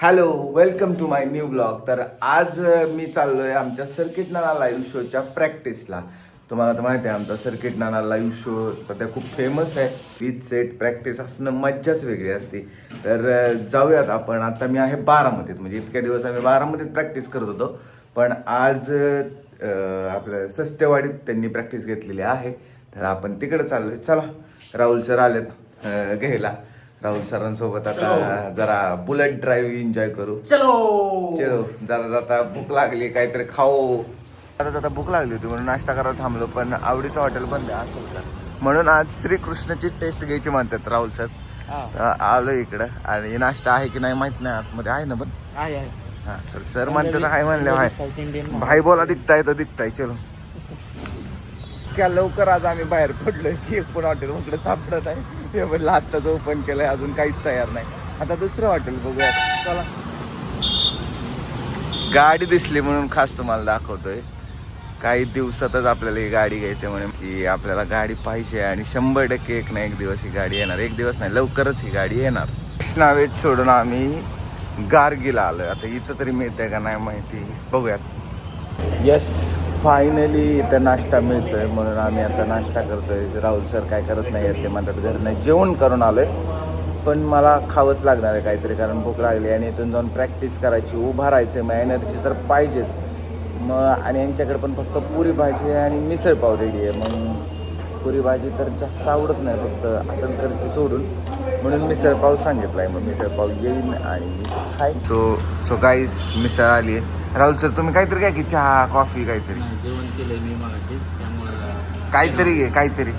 Hello, welcome to my new blog. तर आज मी चाललोय आमच्या सर्किट नाना लाईव्ह शोच्या प्रॅक्टिसला. तुम्हाला तर माहिती आहे आमचा सर्किट नाना लाईव्ह शो सध्या खूप फेमस आहे. वीज सेट प्रॅक्टिस असणं मज्जाच वेगळी असते. तर जाऊयात आपण. आता मी आहे बारामतीत, म्हणजे इतक्या दिवस आम्ही बारामतीत प्रॅक्टिस करत होतो, पण आज आपल्या सस्तेवाडीत त्यांनी प्रॅक्टिस घेतलेली आहे. तर आपण तिकडे चाललोय. चला, राहुल सर आलेत घ्यायला. राहुल सरांसोबत आता जरा बुलेट ड्राईव्ह एन्जॉय करू. चलो चलो, जाता जाता भूक लागली, काहीतरी खाऊ. जाता जाता भूक लागली होती म्हणून नाश्ता करायला थांबलो, पण आवडीचं हॉटेल बंद आहे असेल तर, म्हणून आज श्रीकृष्णाची टेस्ट घ्यायची म्हणतात राहुल सर. आलो इकडं आणि नाश्ता आहे की नाही माहित नाही, आतमध्ये आहे ना. पण आहे हा सर म्हणतात आहे म्हणले. भाई भाई बोला दिखताय तर दिखताय. चलो, क्या लवकर आज आम्ही बाहेर पडलोय की पण हॉटेल इकडे सापडत आहे. हे म्हणलं आत्ताच ओपन केलंय, अजून काहीच तयार नाही. आता दुसरं हॉटेल बघूया. चला, गाडी दिसली म्हणून खास तुम्हाला दाखवतोय. काही दिवसातच आपल्याला ही गाडी घ्यायची म्हणे की आपल्याला गाडी पाहिजे, आणि 100% एक ना एक दिवस ही गाडी येणार. एक दिवस नाही, लवकरच ही गाडी येणार. कृष्णावेद सोडून आम्ही गार्गीला आलोय. आता इथं तरी मिळतंय का नाही माहिती, बघूयात. येस, फायनली इथं नाश्ता मिळतोय, म्हणून आम्ही आता नाश्ता करतोय. राहुल सर काय करत नाही आहेत, ते म्हणतात घरनं जेवण करून आलोय, पण मला खावंच लागणार आहे काहीतरी, कारण भूक लागली आणि इथून जाऊन प्रॅक्टिस करायची, उभा राहायचं. मग एनर्जी तर पाहिजेच. मग आणि यांच्याकडे पण फक्त पुरी भाजी आणि मिसळ पाव रेडी आहे. मग पुरी भाजी तर जास्त आवडत नाही, फक्त असेल करची सोडून, म्हणून मिसळ पाव सांगितलं आहे. मग मिसळ पाव येईन आणि खाय. सो गाईज, मिसळ आली आहे. राहुल सर तुम्ही काहीतरी घ्या की, चहा कॉफी काहीतरी. जेवण केलंय मी मागाशीच, त्यामुळे काहीतरी घे काहीतरी.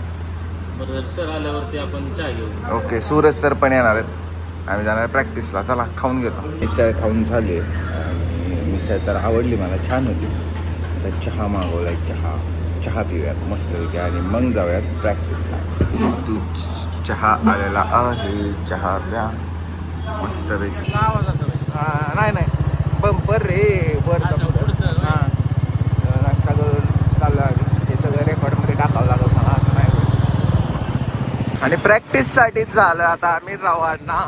बरं सर आल्यावरती आपण चहा घेऊ. ओके, सूरज सर पण येणार आहेत. आम्ही जाणार प्रॅक्टिसला. चला, खाऊन घेतो. मिसळ खाऊन झाली आणि मिसळ तर आवडली मला, छान होती. आता चहा मागवलाय. चहा पिऊयात मस्तपैकी आणि मग जाऊयात प्रॅक्टिसला. तू चहा आलेला आहे, चहा प्या मस्तपैकी. नाही बंपर रे वर. हां, नाश्ता करून चाललो आहे. हे सगळं रेकॉर्डमध्ये टाकावं लागलं मला, असं नाही. आणि प्रॅक्टिससाठीच झालं आता आम्ही रवाना.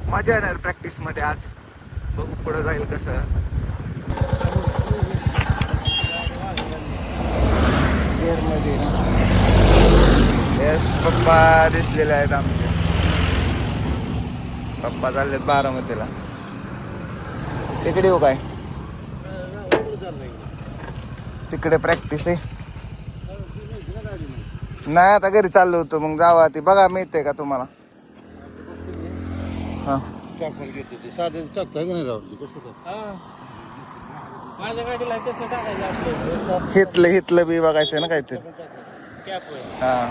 मजा येणार प्रॅक्टिसमध्ये आज. बघू पुढं जाईल कसं. येस, पप्पा दिसलेले आहेत आमचे. पप्पा चाललेत बारामतीला. तिकडे येऊ काय? तिकडे प्रॅक्टिस आहे. नाही, आता घरी चाललो होतो, मग जावा. ती बघा मिळते का तुम्हाला. हां, माझ्या गाडीला कसं टाकायचं आपलं हितलं बी बघायचं ना काहीतरी. कॅप हां,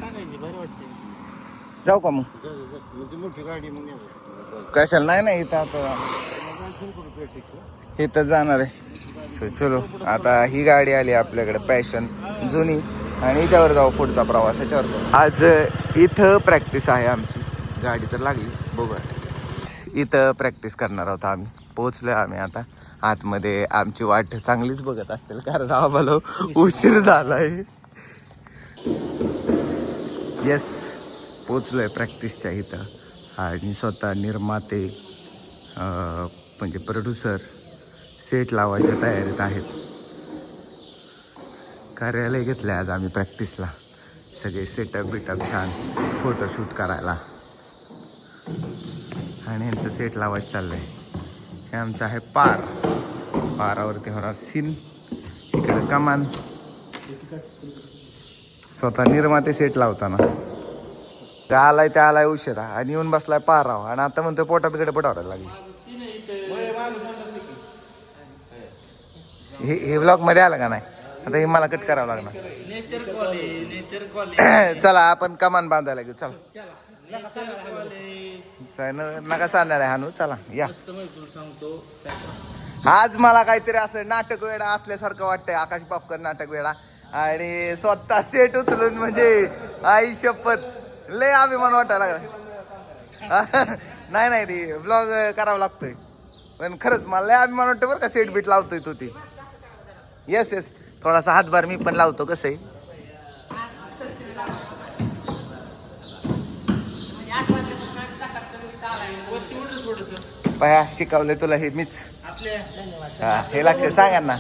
टाकायची बरं वाटते. जाऊ का मग? मोठी गाडी मग कशाला नाही इथं. आता इथं जाणार आहे. चलो, आता ही गाडी आली आपल्याकडे पॅशन जुनी, आणि याच्यावर जाऊ पुढचा प्रवास. याच्यावर आज इथं प्रॅक्टिस आहे आमची. गाडी तर लागली, बघू. इथं प्रॅक्टिस करणार आहोत आम्ही. पोहोचलो आम्ही आता आतमध्ये. आमची वाट चांगलीच बघत असतील, कारण आम्हाला उशीर झालाय. येस, पोचलोय प्रॅक्टिसच्या इथं. आणि स्वतः निर्माते म्हणजे प्रोड्युसर सेट लावायच्या तयारीत आहेत. कार्यालय घेतलं आज आम्ही प्रॅक्टिसला. सगळे सेटअप बिटअप छान, फोटोशूट करायला, आणि यांचं सेट लावायचं चाललंय. हे आमचं आहे पारावरती होणार सीन. इकडे कमान. स्वतः निर्माते सेट लावताना त्या आलाय उशिरा आणि येऊन बसलाय पाराव, आणि आता म्हणतो पोटात गडबड व्हायला लागली. हे ब्लॉग मध्ये आलं का नाही? आता हे मला कट करावं लागणार. चला, आपण कमान बांधायला घेऊ. चला, नका सांगणार आहे हानू. चला या. आज मला काहीतरी असं नाटक वेडा असल्यासारखं वाटतंय. आकाश पॉपकर नाटक वेडा, आणि स्वतः सेट उचलून, म्हणजे आई शपथ लय अभिमान वाटायला लागला. नाही ती ब्लॉग करावा लागतोय, पण खरंच मला लय अभिमान वाटतं बरं का. सेट बीट लावतोय तू ती. येस, थोडासा हातभार मी पण लावतो. कसं आहे, वरती उडलं थोडंसं. पाया शिकवलंय तुला हे मीच. आपल्या हा हे लक्ष सांगा ना,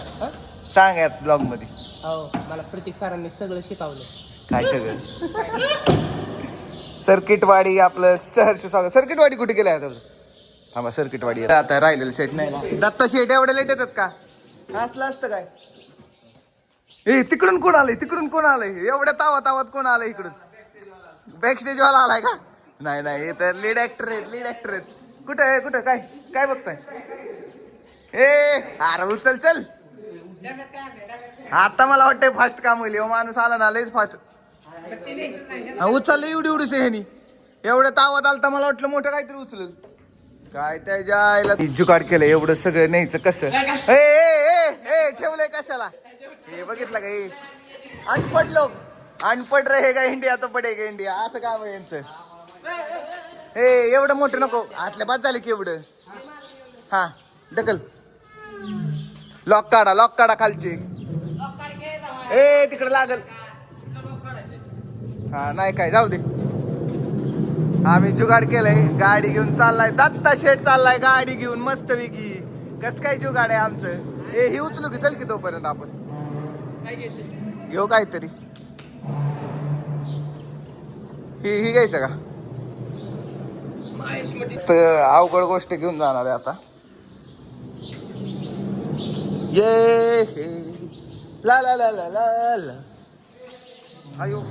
सांगा ब्लॉग मध्ये. हो मला प्रतीक सरांनी सगळं शिकवलं. काय सगळं सर्किटवाडी आपलं सहर्ष स्वागत. सर्किटवाडी कुठे गेलाय आता? थांबा सर्किटवाडी आता राहिलेलं सेट नाही ना. दत्ता शेट एवढ्या लेट येतात का? असलं असतं काय? ए तिकडून कोण आलंय, तिकडून कोण आलंय, एवढ्या तावात कोण आलंय इकडून? बॅक स्टेज वाला आलाय का? नाही नाही, तर लीड ऍक्टर आहेत, लीड ऍक्टर आहेत. कुठं आहे, कुठं काय काय बघताय? ए अरे उचल चल. आता मला वाटतंय फास्ट काम होईल. माणूस आला ना लयच फास्ट. उचललं एवढी एवढीच ह्यानी. एवढ्या तावात आलता मला वाटलं मोठं काहीतरी उचल. काय त्याच्या आईला जुगाड केलं एवढं सगळं न्यायचं कसं? ए ठेवलंय कशाला? हे बघितलं का? हे अनपड लोक, अनपड रहेगा इंडिया तो पडेगा इंडिया, असं काम आहे यांचं. हे एवढं मोठं नको, आतल्या बाद झाले की एवढं. हा ढकल, लॉक काढा खालची. ए तिकडे लागल. हा नाही काय, जाऊ दे. आम्ही जुगाड केलंय, गाडी घेऊन चाललाय. दत्ता शेठ चाललाय गाडी घेऊन मस्त पैकी. कस काय जुगाड आहे आमचं? ए ही उचलू की चल की तोपर्यंत आपण घेऊ काहीतरी. ही घ्यायचं का? तर अवघड गोष्ट घेऊन जाणार आहे आता. ये हे ला ला ला ला ला ला. आयो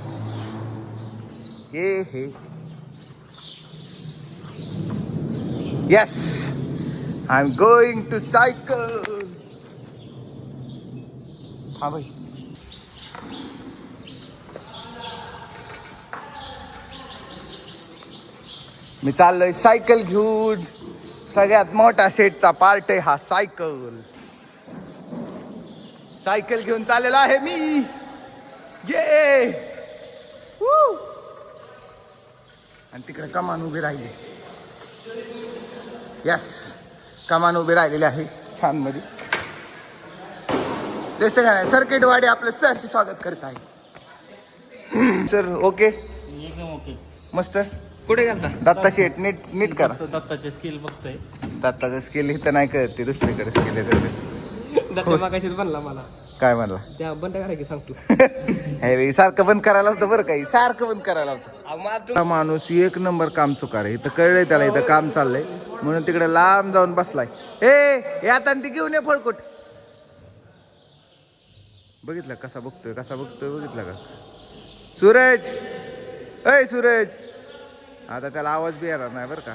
ये हे. Yes, I'm going to cycle. हाँ भाई. मी चाललोय सायकल घेऊन. सगळ्यात मोठा सेटचा पार्ट आहे हा सायकल. सायकल घेऊन चाललेला आहे मी. ये आणि तिकडे कमान उभी राहिली. यस, कमान उभी राहिलेली आहे छान मध्ये. दिसते का नाही? सर्किटवाडी आपलं सहर्ष स्वागत करत आहे. सर ओके, एकदम ओके, मस्त. कुठे गेलता? दत्ता शेट नीट करा. तो दत्ताचे स्किल बघतोय. दत्ताचं स्किल इथं नाही करत, ते दुसरीकडे स्किल आहे. दत्ता मागाशीच बनला मला. काय म्हणला? त्या बंद करा की सांगतो. हे सारखं बंद करायला होतं बरं, काही सारखं बंद करायला होतं. माणूस एक नंबर काम चुकार आहे. इथं कळलंय त्याला इथं काम चाललंय म्हणून तिकडे लांब जाऊन बसलाय. हे आता ती घेऊन ये फळकुट. बघितलं कसा बघतोय बघितलं का? सूरज, अय सूरज. आता त्याला आवाज बी येणार नाही बरं का.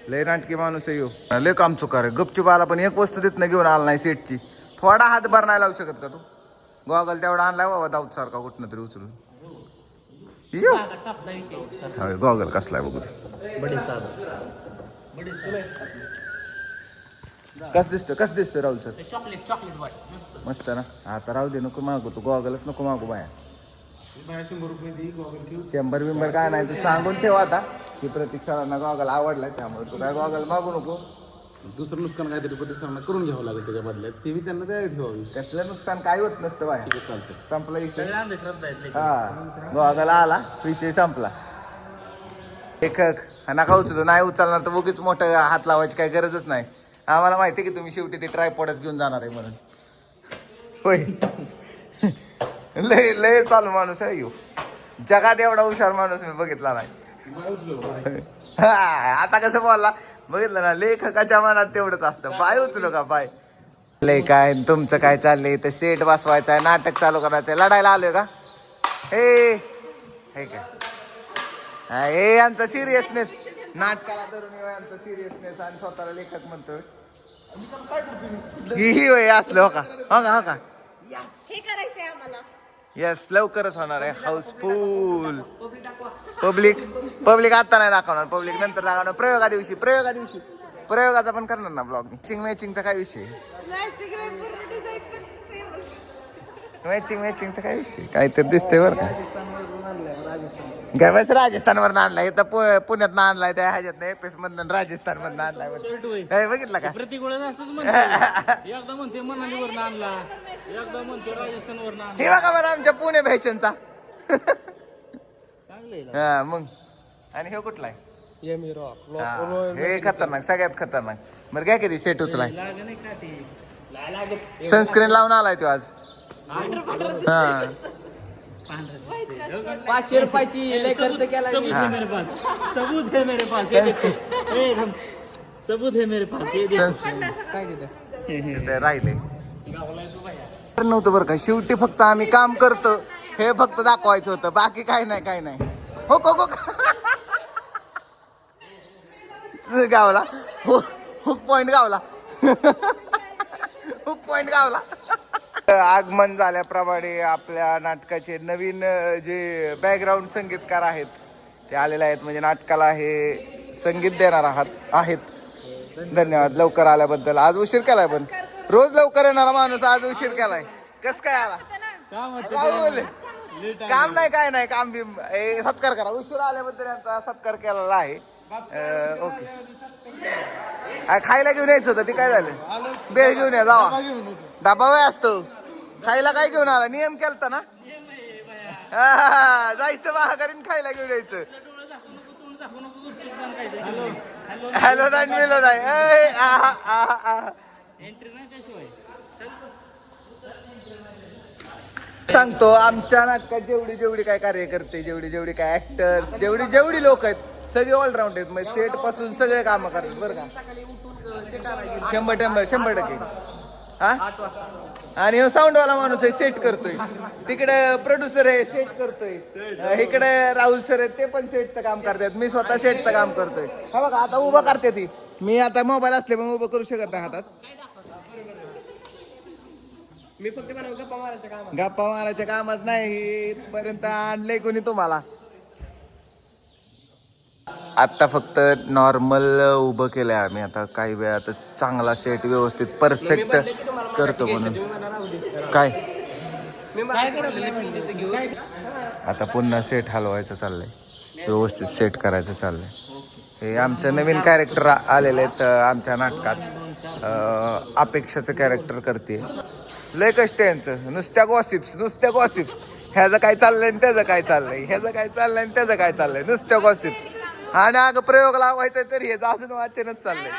लय नाटकी माणूस आहे. येऊ लय काम चुकार आहे. गपचूप आला पण एक वस्तू देत घेऊन आला नाही सेटची. थोडा हातभार नाही लावू शकत का तू? गॉगल तेवढा आणलाय बाबा दाऊद सारखा कुठनं तरी उचलून. गॉगल कसलाय बघू दे. कसं दिसतोय राहुल सर? चॉकलेट मस्त ना. आता राहू दे, नको मागू तू. गॉगलच नको मागू बाया. 100 बिंबर काय नाही, तू सांगून ठेव आता की प्रतीक सरांना गॉगल आवडलाय, त्यामुळे तू काय गॉगल मागू नको. दुसरं नुकसान काहीतरी प्रतिसांना करून घ्यावं लागेल त्याच्या बदल्यात, ते बी त्यांना तयारी ठेवावी. कसलं नुकसान काय होत नसतं बाया. चालतं. संपला विषय. सगळे अंधश्रद्धा आहेत लेकी. हा गॉगल आला, विषय संपला. एक नका उचलू. नाही उचलणार तर उगीच मोठं हात लावायची काही गरजच नाही. आम्हाला माहिती आहे की तुम्ही शेवटी ते ट्रायपॉडच घेऊन जाणार आहे म्हणून. होय लय चालू माणूस आहे यो. जगात एवढा हुशार माणूस मी बघितला नाही. हा आता कसं बोलला बघितलं ना, लेखकाच्या मनात तेवढंच असतं. पाय उचलो का पाय. लय काय तुमचं काय चाललंय? तर सेट बसवायचा आहे, नाटक चालू करायचंय, लढायला आलोय का? हे काय हे यांचा सिरियसनेस, नाटकाला धरून यांचा सिरियसनेस आणि स्वतःला लेखक म्हणतोय. ही होय असलं. हो का हे करायचंय आम्हाला. येस, लवकरच होणार आहे हाऊसफुल. पब्लिक आता नाही दाखवणार, पब्लिक नंतर दाखवणार. प्रयोगाचा पण करणार ना ब्लॉग. मॅचिंगचा काय विषय? मॅचिंगचा काय विषय? काहीतरी दिसतंय बरं का. गरबाच राजस्थानवर आणलाय, तर पुण्यात आणलाय. त्या ह्याच्यात एपीएस मधून राजस्थान मधून आणलाय. बघितलं का? प्रत्येक वेळेला असंच म्हणते. एकदा म्हणते मनालीवरनं आणला, एकदा म्हणते राजस्थानवरनं आणला. हे बघा बरं आमच्या पुणे फॅशनचा. चांगलं आहे. हा मग. आणि हे कुठला आहे? हे खतरनाक, सगळ्यात खतरनाक. बरं घ्या किती सेट उचलाय. लागेल नाही का ती सनस्क्रीन लावून आलाय तो आज. हा 500 रुपयाची लय खर्च केला मी. सबूत है मेरे पास, सबूत है मेरे पास, ये देखो. ए, हम सबूत है मेरे पास, ये देखो. काय तिथं ते राहिले नव्हतं बरं का. शेवटी फक्त आम्ही काम करतो हे फक्त दाखवायचं होतं, बाकी काय नाही काय नाही. हो को गावला हुक पॉइंट गावला. हुक पॉइंट गावला. आगमन झाल्याप्रमाणे आपल्या नाटकाचे नवीन जे बॅकग्राऊंड संगीतकार आहेत ते आलेले आहेत. म्हणजे नाटकाला हे संगीत देणार आहेत. धन्यवाद लवकर आल्याबद्दल. आज उशीर केलाय पण रोज लवकर येणारा माणूस आज उशीर केलाय. कस काय आला? काय बोलले? काम नाही काय नाही काम बिम सत्कार करा. उशीर आल्याबद्दल यांचा सत्कार केलेला आहे. ओके खायला घेऊन यायचं होतं ते काय झालं? बेळ घेऊन या जावा. डबा वय असतो खायला. काय घेऊन आला? नियम केलता ना. जायचं महागारीन खायला घेऊन यायचं. हॅलो नाही मिलो नाही. एंट्री नाही त्याशिवाय. सांगतो आमच्या नाटकात जेवढी काय कार्यकर्ते, जेवढी काय ऍक्टर्स, जेवढी लोक आहेत सगळे ऑलराऊंड आहेत. म्हणजे सेट पासून सगळे काम करतात बरं का. 100% हा. आणि हो साऊंडवाला माणूस आहे सेट करतोय. तिकडे प्रोड्युसर आहे सेट करतोय. इकडे राहुल सर आहेत ते पण सेटचं काम करतात. मी स्वतः सेटचं काम करतोय. हा बघा आता उभं करते ती. मी आता मोबाईल असले पण उभं करू शकत नाही हातात. मी फक्त गप्पा मारायचं काम. गप्पा मारायच्या कामच नाही इथपर्यंत आणलंय कोणी तुम्हाला. आता फक्त नॉर्मल उभं केलंय आम्ही. आता काही वेळात चांगला सेट व्यवस्थित परफेक्ट करतो म्हणून. काय आता पुन्हा सेट हलवायचं चाललंय, व्यवस्थित सेट करायचं चाललंय. हे आमचं नवीन कॅरेक्टर आलेले आहेत आमच्या नाटकात. अपेक्षाचं कॅरेक्टर करते. लय कष्ट यांचं. नुसत्या गॉसिप्स. ह्याचं काय चाललंय आणि त्याचं काय चाललंय, ह्याचं काय चाललंय आणि त्याचं काय चाललंय, नुसत्या गॉसिप्स. आणि अगं प्रयोग लावायचा तरी हे अजून वाचनच चाललंय.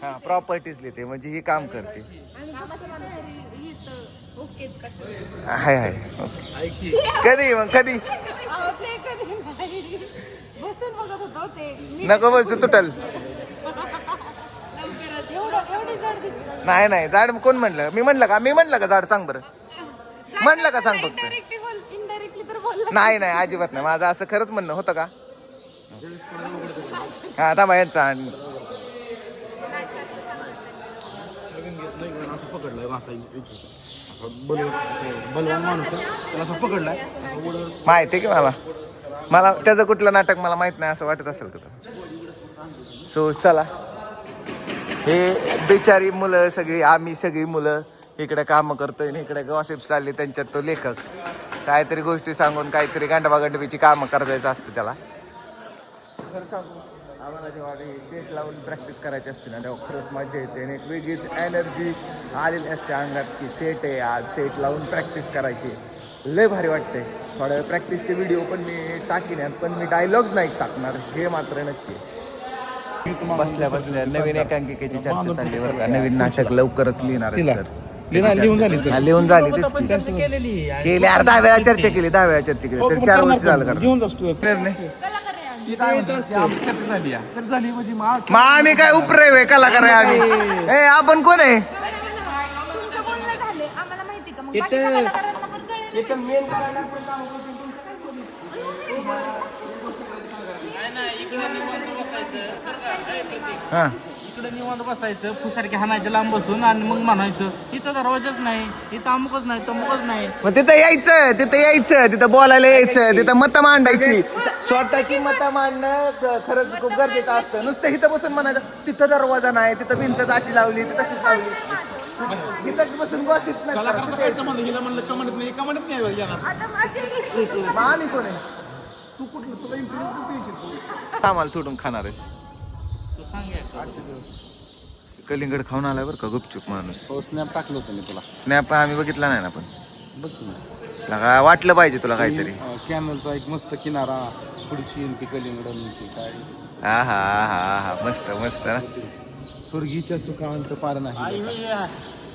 हा प्रॉपर्टीज लिहिते म्हणजे ही काम करते. हाय ओके. कधी मग कधी बसून बघत होतो ते. नको बसू तुटल. एवढी जड दिसत नाही जाड कोण म्हणलं? मी म्हणलं का जाड? सांग बरं. म्हणलं का सांग फक्त. इनडायरेक्टली तर बोलला. नाही अजिबात नाही. माझं असं खरंच म्हणणं होतं का? हा थांबा यांचा. असं पकडलंय बलवान माणूस त्याला असं पकडलाय. माहिती आहे की मला त्याचं कुठलं नाटक मला माहित नाही असं वाटत असेल तुला. सो चला. हे बिचारी मुलं आम्ही सगळी मुलं इकडे कामं करतोय आणि इकडे गॉसिप्स चालली. त्यांच्यात तो लेखक काहीतरी गोष्टी सांगून काहीतरी गांडवागंडवीची कामं करायचं असतं त्याला. खरं सांगू आम्हाला जेव्हा सेट लावून प्रॅक्टिस करायची असते ना तेव्हा खरंच मजा येते आणि एक वेगळीच एनर्जी आलेली असते अंगात की सेट आहे आज, सेट लावून प्रॅक्टिस करायची. लय भारी वाटते. थोड्या वेळ प्रॅक्टिसचे व्हिडिओ पण मी टाकीन पण मी डायलॉग्स नाही टाकणार हे मात्र नक्की. बसल्या नवीन एकांकिकेची चर्चा चालली बरं का. नवीन नाटक लवकरच लिहिणार आहे सर. लिहून झाली केली. 10 वेळा चर्चा केली. 10 वेळा चर्चा केली तर 4 वर्ष झालं का घेऊन असतो. मग आम्ही काय उपरे कलाकार आहे आम्ही. आपण कोण आहे? तुमचं बोलणं झाले आम्हाला माहिती का? मग बाकीच्या कलाकारांना पण कळेल. मेन करायला आपण काम करतो. हा इकडे निवांत बसायचं, फुसारखे हाणायचं लांब बसून आणि मग म्हणायचं इथं दरवाजाच नाही, इथं अमुकच नाही तमुकच नाही. मग तिथं यायचं तिथं बोलायला यायचं, तिथं मतं मांडायची. स्वतःची मतं मांडणं खरंच खूप गरजेचं असतं. नुसतं इथं बसून म्हणायचं तिथं दरवाजा नाही, तिथं भिंत अशी लावली, तिथं तशीच लावली. इथं बसून गॉसिप नाही. आम्ही कोण आहे? तू कुठलं तुला इंटरव्ह्यू आम्हाला सोडून खाणार आहेस? तू सांग. कलिंगड खाऊन आलाय बरं का गुपचूप माणूस. स्नॅप टाकलं होतं मी तुला. स्नॅप आम्ही बघितला नाही ना पण. बघ लगा वाटलं पाहिजे तुला काहीतरी. कॅनलचा एक मस्त किनारा, पुढची ती कलिंगडांची काय हा हा हा हा मस्त मस्त ना. स्वर्गीच्या सुखांत पार नाही.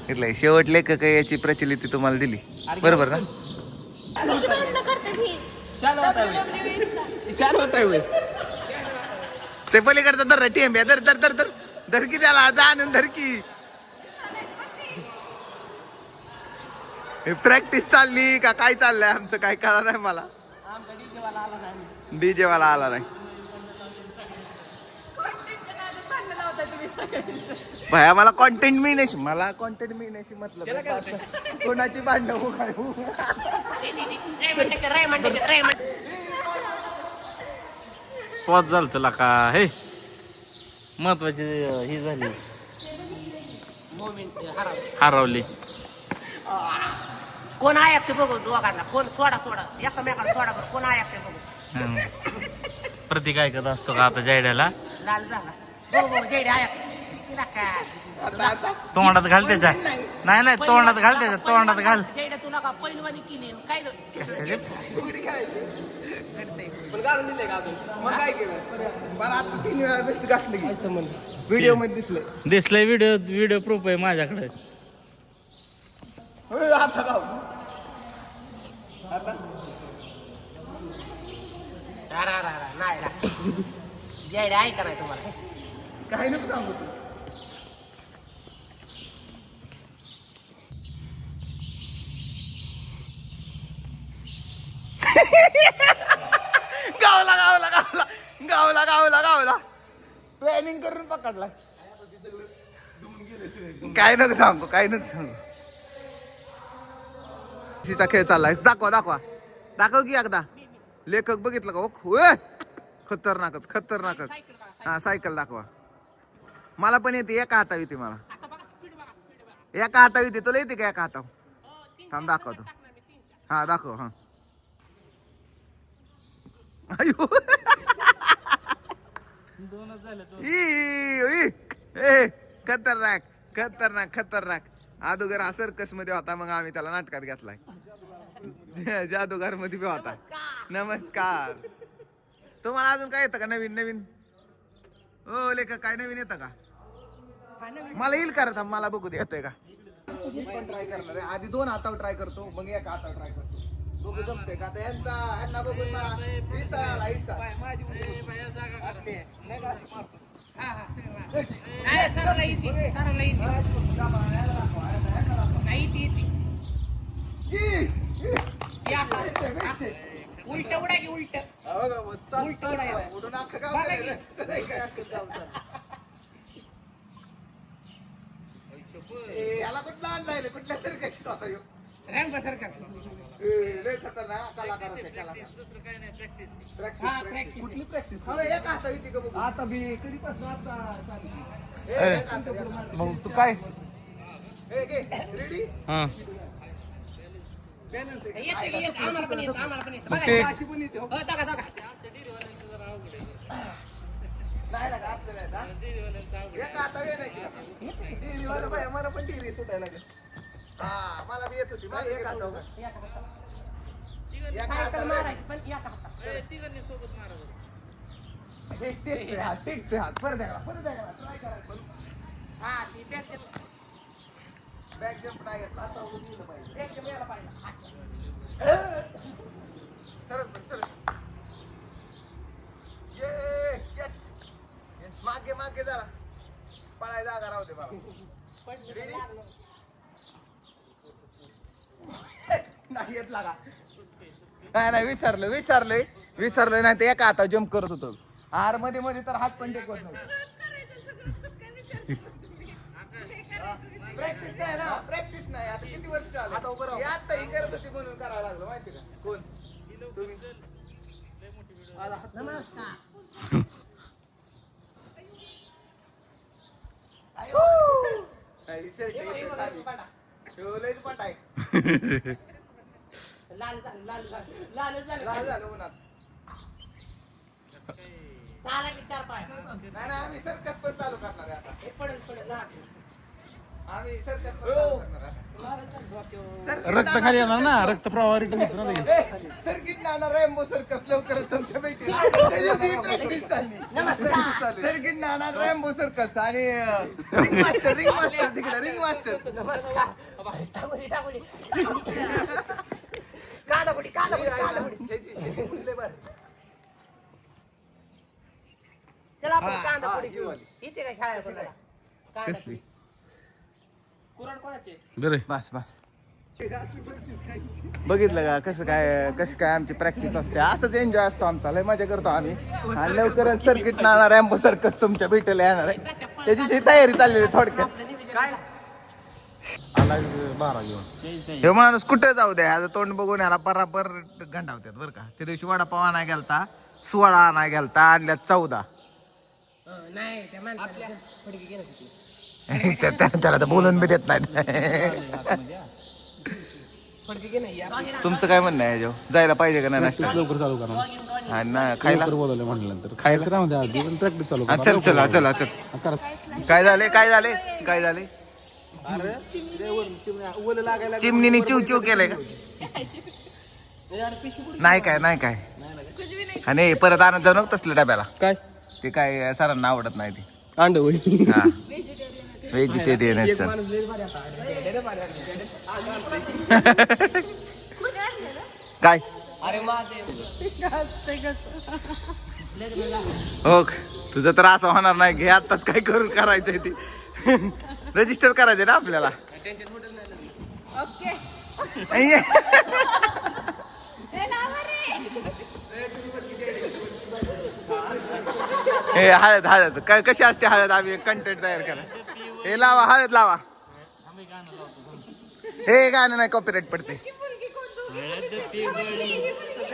इथलं शेवट लेखक याची प्रचलिती तुम्हाला दिली बरोबर ना. कशी भांडणं करतात ही? छान होत आहे ते पलीकडचा दर टेंब्या दर दर दर दर धरकी त्याला जाणून धरकी. प्रॅक्टिस चालली का काय चाललंय आमचं काय कळलं नाही मला. डीजे वाला आला नाही. भांडणं लावताय तुम्ही सगळ्यांचं. भया मला कॉन्टेंट मिळण्याशी मतलब कोणाची भांडण काय पॉज झालं तुला का हे महत्वाची ही झाली हरवली. कोण आहे ते बघू दोघांना कोण सोडा एकमेकाला सोडा बरं कोण आहे ते बघू. प्रतीक ऐकत असतो का आता जायड्याला. लाल झाला बघू जेडे आहे तोंडात घाल त्याच्या. नाही नाही तोंडात घाल त्याच्या तोंडात घाल. जेडे तुला का पहिलवानी केली काय व्हिडिओ मध्ये दिसलं. दिसलंय व्हिडिओ प्रूफ आहे माझ्याकडे. नाही जेडे आहे का नाही तुम्हाला काही नको सांगू तू. गावला गावला गावला गावला गावला गावला प्लॅनिंग करून पकडला. काय नको सांगू काय नको सांगू. चा खेळ चाललाय. दाखवा दाखवा दाखव की एकदा. लेखक बघितलं का ओय खतरनाकच खतरनाकच. हा सायकल दाखवा. मला पण येते एका हातावर येते मला. एका हातावर येते तुला येते का एका हातावर. थांब दाखवतो. हा दाखव. हा अयो खतरनाक खतरनाक खतरनाक. अगोदर हा सर्कस मध्ये होता मग आम्ही त्याला नाटकात घेतलाय. जादूगार मध्ये बी होता. नमस्कार. तुम्हाला अजून काय येतं का नवीन नवीन. हो लेखक काय नवीन येतं का. मला येईल करत मला बघू दे येतंय का. ट्राय करणार आहे. आधी 2 हातावर ट्राय करतो मग एका हातावर ट्राय करतो. बघू जमते का आता यांना बघून मला उलट उडा की उलट याला कुठला आणलाय रे कुठल्या सरकशीत होता ह्यो. लय खतरनाक कलाकार आहे, कलाकार. प्रॅक्टिस कुठली प्रॅक्टिस. एक हाता येते का बघू. आता बी कधीपासून आता मग तू काय रेडी. आम्हाला पण येतं आम्हाला पण येतं बघा अशी पण येते हो दाखा दाखा नाही लागा असं नाही ना. एक हाता ये नाही की मला पण टिरी सुटायला लागेल. हा मला बी येत होती मला एक हाता सायकल मारायची पण या का हातात टिकते हात परत ट्राय करायचं. हा ती बॅग बॅक जंप नाही घेतला आता उडून पाहिजे. बॅग मिळायला पाहिजे सरक ये यस यस मागे जरा पळाय जागा राहू दे बाबा. नाही येत लागा. नाही विसरलोय नाही ते एका हाता जम्प करत होतो. आर मध्ये तर हात पण टेकवत नव्हतं. प्रॅक्टिस नाही ना प्रॅक्टिस नाही. आता किती वर्ष आले आता उभं राहू. आता ही करत होती म्हणून करायला लागलं माहिती का. कोण तुम्ही. नमस्कार लाल झालं उन्हात. चाला की 4 पाय नाही आम्ही सर्कस पण चालू करणार आहे आता. पडेल रक्त खाली येणार ना, रक्त प्रवाह रिटर्न येतो ना लगेच. सर्किट नाना रॅम्बो सर्कस लवकरच तुमच्या भेटीला. प्रॅक्टिस चालली. सर्किट नाना रॅम्बो सर्कस आणि रिंग मास्टर तिकडे रिंग मास्टर. चला आपण कांदापोडी घेऊ. इथे काय खेळायला कोणाला? कसली कुराड कोणाचे? बरे बस बस बघितलं का कसं काय आमची प्रॅक्टिस असते. असंच एन्जॉय असतो आमचा. लय मजा करतो आम्ही. आणि लवकरच सर्किट नाना रॅम्बो सर्कस तुमच्या भेटीला येणार आहे. त्याची तयारी चाललेली आहे थोडक्यात. आला 12 घेऊन. हे माणूस कुठे जाऊ द्या, ह्याचं तोंड बघून ह्याला परापर गंडावतात बरं का. त्या दिवशी वडापाव आणाय गेलता, 16 आणाय गेलता, आणल्यात 14. नाही त्या माणसाला फडकी घेणं होती. त्याला तर बोलून बी देत नाही. फडकी घेणं या. तुमचं काय म्हणणं आहे याच्यावर? जायला पाहिजे का नाही नाश्ता? लवकर चालू करा. आणि ना खायला लवकर बोलवलं म्हटल्यानंतर खायचं राहू द्या आधी, पण प्रॅक्टिस चालू करा. चल चला चला चल. करा. काय झाले चिमणीने चिव चिव केलंय का? नाही काय आणि परत आणत जाऊ नको तसल्या डब्याला. काय ते काय सरांना आवडत नाही ते. अंड होय. हा व्हेजिटेरियन आहेत सर. काय अरे माझे हो तुझं तर असं होणार नाही. घे आताच काय करून करायचंय ते. रजिस्टर करायचंय ना आपल्याला. ओके हे हळद काय कशी असते हळद? आम्ही कंटेंट तयार करा. हे लावा हळद लावा. हे गाणं नाही कॉपीराइट पडते.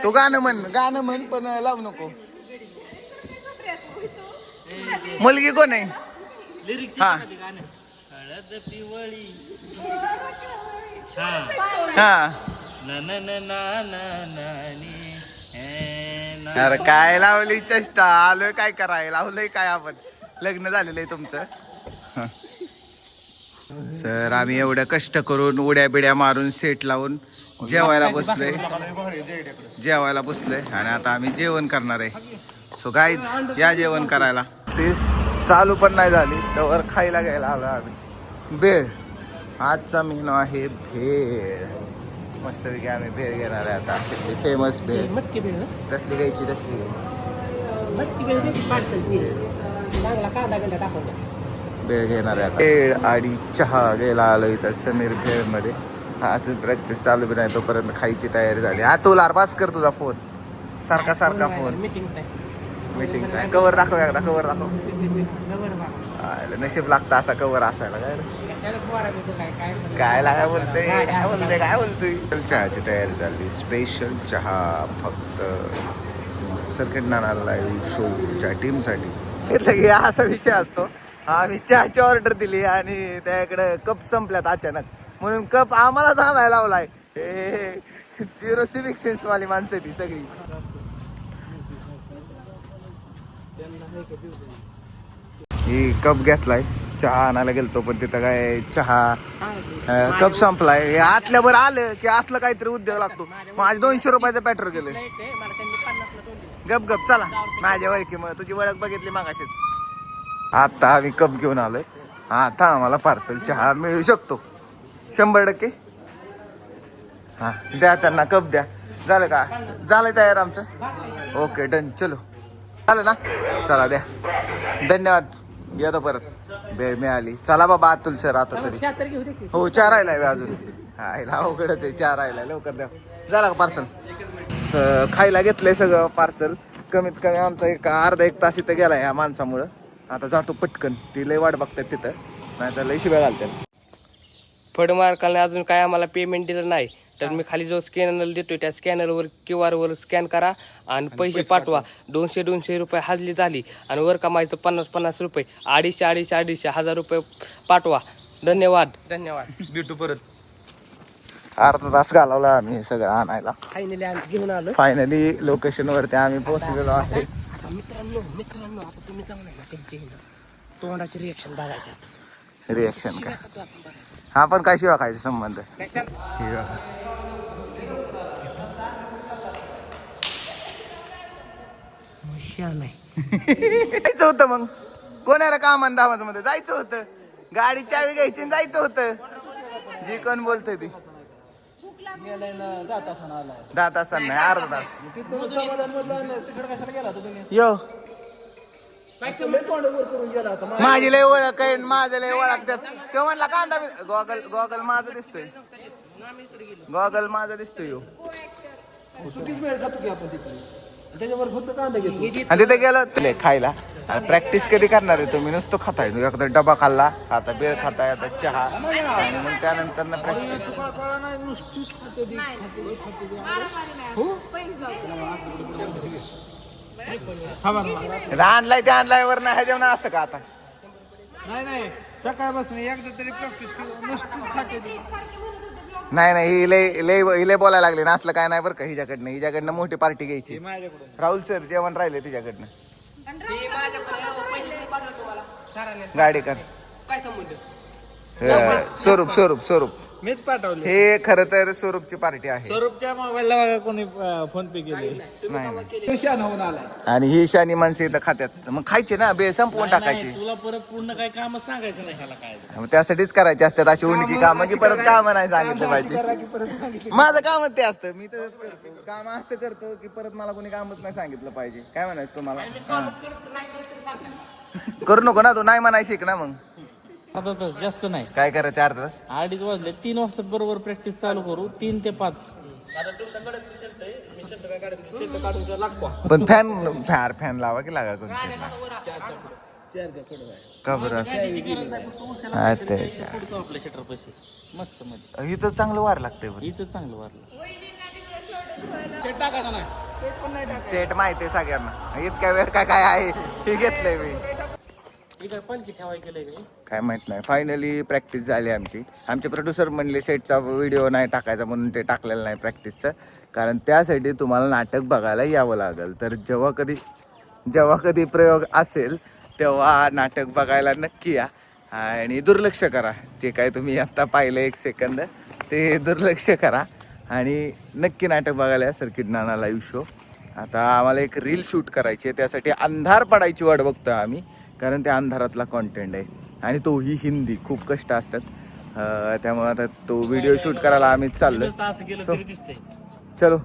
तू गाणं म्हण पण लावू नको. मुलगी कोण आहे? लिरिक्स हा. हळद पिवळी हा ना ना ना ना ना नानी, हे ना. अरे काय लावली चेष्टा. आलोय काय कराय लावलंय काय आपण. लग्न झालेलं आहे तुमचं. सर आम्ही एवढं कष्ट करून उड्या बिड्या मारून सेट लावून जेवायला बसलोय आणि आता आम्ही जेवण करणार आहे. सो गाईज या जेवण करायला. ते चालू पण नाही झाली तर खायला घ्यायला आलो आम्ही. भेळ आजचा मेनू आहे भेळ. मस्तपैकी आम्ही भेळ घेणार आहे आता. तिथली फेमस भेळ. मटकी भेळ कसली घ्यायची तसली मटकी भेळ द्यायची पार्सल चांगला कांदा गंडा टाकून द्या. भेळ घेणार आहे आता. भेळ आणि चहा घ्यायला आलो इथं समीर भेळमध्ये. हा अजून प्रॅक्टिस चालू बी नाही तोपर्यंत खायची तयारी झाली. हा तुला पास कर तुझा फोन. सारखा फोन. मीटिंगचा आहे. कवर दाखव एकदा. कवर दाखव. नशीब लागतं असा कवर असायला. काय बोलतोय. चहाची तयारी चालली. स्पेशल चहा फक्त सर्किट नाना लाईव्ह शोच्या टीमसाठी. असा विषय असतो. आम्ही चहाची ऑर्डर दिली आणि त्याकडे कप संपल्यात अचानक म्हणून कप आम्हालाच आणायला लावलाय. हे 0 सिविक सेन्स वाली माणसं ती सगळी. ही कप घेतलाय. चहा आणायला गेलतो पण तिथं काय चहा कप संपलाय. हे आतल्यावर आलं की असलं काहीतरी उद्योग लागतो. माझे 200 रुपयाचं पेट्रोल गेलं. गप चला माझ्या ओळखी मग तुझी ओळख बघितली मागाशीच. आता आम्ही कप घेऊन आलोय. आता आम्हाला पार्सल चहा मिळू शकतो 100%. हा द्या त्यांना कप द्या. झालं का? झालंय तयार आमचं. Okay done. चलो झालं ना. चला द्या. धन्यवाद. येतो परत. भेळ मिळाली. चला बाबा अतुल सर आता तरी. हो 4 राहिलाय अजून. हा अवघडच आहे. 4 राहिलाय. लवकर द्या. झाला का पार्सल? खायला घेतलंय सगळं पार्सल. कमीत कमी आमचा एक अर्धा 1 तास इथं गेला ह्या माणसामुळं. आता जातो पटकन. ती लय वाट बघतात तिथं नाही तर लय शिव्या घालतात. फड मार्काने अजून काय आम्हाला पेमेंट दिलं नाही तर मी खाली जो स्कॅनर देतोय त्या स्कॅनरवर QR वर स्कॅन करा आणि पैसे पाठवा. 200 रुपये हजरी झाली आणि वर कमायचं 50 रुपये. 250 1000 रुपये पाठवा. धन्यवाद. भेटू परत. अर्धा तास घालवला आम्ही हे सगळं आणायला. फायनली आम्ही घेऊन आलो. फायनली लोकेशन वरती आम्ही पोहोचलेलो आहे. मित्रांनो आता तुम्ही चांगलं ना त्यांचे तोंडाचे रिएक्शन बघायचे. रिॲक्शन काय हा पण काय शिवा खायचा संबंध शिवा. जायचं होतं मग कोणाला कामान दामाचं मध्ये जायचं होतं गाडी चावी घ्यायची आणि जायचं होतं जी कोण बोलतोय ती 10 तासांना नाही अर्धा तास यो माझी लय ओळख आहे माझं लय ओळखतात तो म्हणला कांदा गॉगल गॉगल माझं दिसतोय गॉगल माझा दिसतोय यो त्याच्यावर फक्त कांदा घेतो आणि तिथे गेलं तुला खायला प्रॅक्टिस कधी करणार आहे तुम्ही नुसतं खाताय एकदा डबा खाल्ला आता बेळ खाताय आता चहा आणि मग त्यानंतर ना प्रॅक्टिस आणलाय ते आणलाय वर नाही जेवण असं का आता नाही सकाळपासून एकदा तरी प्रॅक्टिस नुसतीच खाते ती. नाही ही लय बोलायला लागले ना असलं काय नाही बरं का हिच्याकडनं मोठी पार्टी घ्यायची राहुल सर जेवण राहिले तिच्याकडनं गाडी कर काय संबंध स्वरूप मीच पाठवले हे खरं तर स्वरूपची पार्टी आहे स्वरूपच्या मोबाईलला बघा कोणी फोन पे केले नाही आणि ही शानी माणसं इथं खात्यात मग खायचे ना बे संपवून टाकायची तुला परत पूर्ण काही काम सांगायचं नाही ह्याला काय मग त्यासाठीच करायची असतात अशी उणकी कामं की परत काम नाही सांगितलं पाहिजे माझं कामच ते असतं मी तर काम असं करतो की परत मला कोणी कामच नाही सांगितलं पाहिजे काय म्हणायचं तुम्हाला हा. करू नको ना तू नाही म्हणाय शिक ना मग अर्धा तास जास्त नाही काय करायचं 4 तास 2:30 वाजले 3 वाजता बरोबर प्रॅक्टिस चालू करू 3 ते 5 पण फॅन लावा की लागा कोणतरी का बरं असं? अच्छा. आपल्या शटर पैसे मस्त मध्ये इथं चांगलं वार लागतंय बरं इथं चांगलं वारलं सेट माहिती आहे सगळ्यांना इतक्या वेळ काय आहे हे घेतलंय मी इकडे पालखी ठेवाय केलंय काय माहित नाही फायनली प्रॅक्टिस झाली आमचे प्रोड्युसर म्हणले सेटचा व्हिडिओ नाही टाकायचा म्हणून ते टाकलेलं नाही प्रॅक्टिसचं कारण त्यासाठी तुम्हाला नाटक बघायला यावं लागेल तर जेव्हा कधी प्रयोग असेल तेव्हा नाटक बघायला नक्की या आणि दुर्लक्ष करा जे काय तुम्ही आत्ता पाहिलं 1 सेकंद ते दुर्लक्ष करा आणि नक्की नाटक बघायला या सर्किट नाना लाईव्ह शो आता आम्हाला एक रील शूट करायची आहे त्यासाठी अंधार पडायची वाट बघतोय आम्ही कारण त्या अंधारातला कॉन्टेंट आहे आणि तोही हिंदी खूप कष्ट असतात त्यामुळे आता तो व्हिडिओ शूट करायला आम्ही चाललो असं गेलं तरी दिसतंय चलो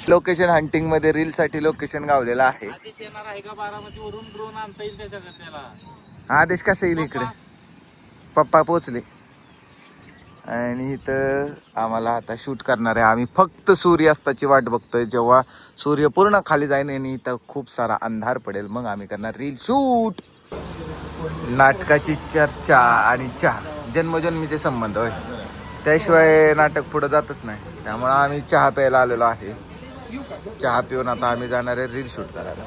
लोकेशन हंटिंग मध्ये रील साठी लोकेशन गावलेलं आहे आदेश येणार आहे का बारामती वरून ड्रोन आणता येईल त्याला आदेश कसं येईल इकडे पप्पा पोचले आणि इथं आम्हाला आता शूट करणार आहे आम्ही फक्त सूर्यास्ताची वाट बघतोय जेव्हा सूर्य पूर्ण खाली जाईल आणि इथं खूप सारा अंधार पडेल मग आम्ही करणार रील शूट नाटकाची चर्चा आणि चहा जन्मजन्मीचे संबंध होय त्याशिवाय नाटक पुढे जातच नाही त्यामुळे आम्ही चहा प्यायला आलेलो आहे चहा पिऊन आता आम्ही जाणार आहे रील शूट करायला